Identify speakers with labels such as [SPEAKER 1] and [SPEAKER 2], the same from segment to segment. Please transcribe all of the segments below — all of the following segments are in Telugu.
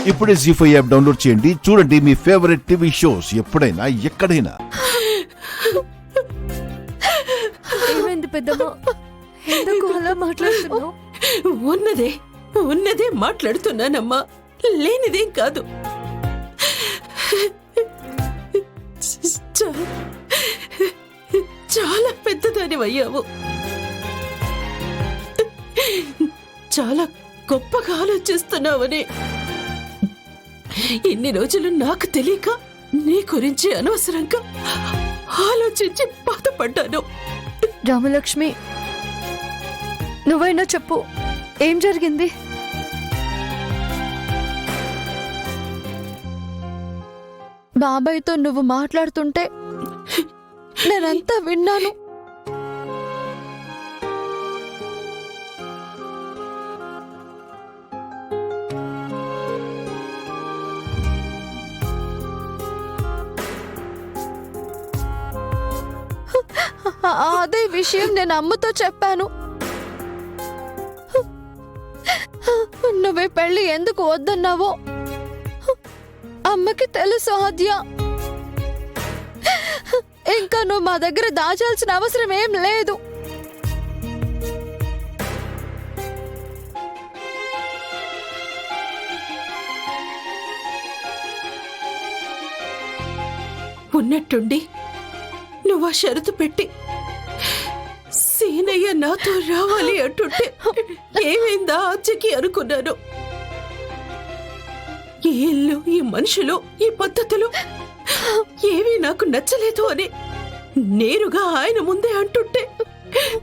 [SPEAKER 1] ఇప్పుడే జీ5 యాప్ డౌన్లోడ్ చేయండి. చూడండి మీ ఫేవరెట్ టీవీ షోస్ ఎప్పుడైనా ఎక్కడైనా.
[SPEAKER 2] ఏమైంది పెద్దమ్మ? ఎందుకు అలా మాట్లాడుతున్నావు?
[SPEAKER 3] ఉన్నదే మాట్లాడుతున్నానమ్మా, లేనిదేం కాదు. చాలా పెద్దదానివయ్యావు. చాలా గొప్పగా ఆలోచిస్తున్నావని ఇన్ని రోజులు నాకు తెలియక నీ గురించి అనవసరంగా ఆలోచించి బాధపడ్డాను.
[SPEAKER 2] రామలక్ష్మి, నువ్వైనా చెప్పు, ఏం జరిగింది? బాబాయ్తో నువ్వు మాట్లాడుతుంటే నేనంతా విన్నాను. అదే విషయం నేను అమ్మతో చెప్పాను. నువ్వే పెళ్లి ఎందుకు వద్దన్నావో అమ్మకి తెలుసు ఆద్య. ఇంకా నువ్వు మా దగ్గర దాచాల్సిన అవసరం ఏం లేదు.
[SPEAKER 3] ఉన్నట్టుండి నువ్వు ఆ షరతు పెట్టి సీనయ్య నాతో రావాలి అంటుంటే ఏమైందా ఆచకి అనుకున్నాను. ఈ ఇల్లు, ఈ మనుషులు, ఈ పద్ధతులు ఏమీ నాకు నచ్చలేదు అని నేరుగా ఆయన ముందే అంటుంటే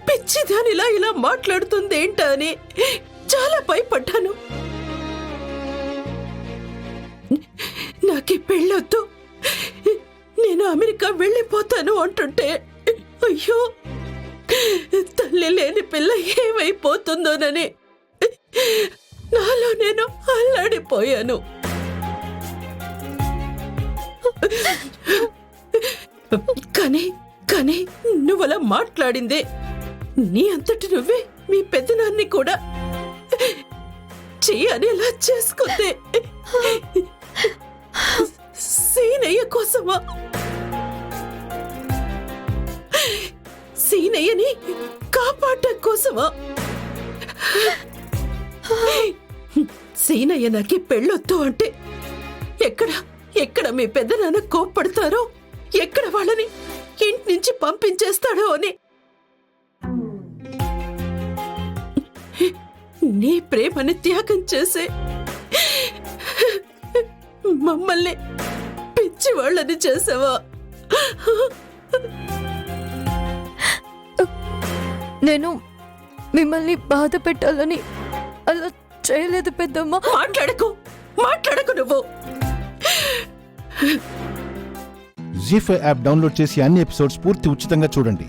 [SPEAKER 3] పిచ్చిదానిలా ఇలా మాట్లాడుతుందేంటా అని చాలా భయపడ్డాను. నాకీ పెళ్ళొద్దు, నేను అమెరికా వెళ్ళిపోతాను అంటుంటే అయ్యో తల్లి లేని పిల్ల ఏమైపోతుందోనని నాలో నేను అల్లాడిపోయాను. కానీ నువ్వలా మాట్లాడిందే నీ అంతటి నువ్వే మీ పెద్దనాన్ని కూడా చెయ్యనేలా చేసుకుందే సీనయ్య కోసమా? సీనయ్యని కాపాడటం కోసమా? సీనయ్య నాకి పెళ్ళొద్దు అంటే ఎక్కడ మీ పెద్దనాన్న కోప్పడతారో, ఎక్కడ వాళ్ళని ఇంటి నుంచి పంపించేస్తాడో అని నీ ప్రేమని త్యాగం చేసే మమ్మల్ని పిచ్చి వాళ్ళని చేసావా?
[SPEAKER 2] నేను మిమ్మల్ని బాధ పెట్టాలని అలా చేయలేదు పెద్దమ్మ.
[SPEAKER 3] మాట్లాడకు నువ్వు.
[SPEAKER 1] జీ5 యాప్ డౌన్లోడ్ చేసి అన్ని ఎపిసోడ్స్ పూర్తి ఉచితంగా చూడండి.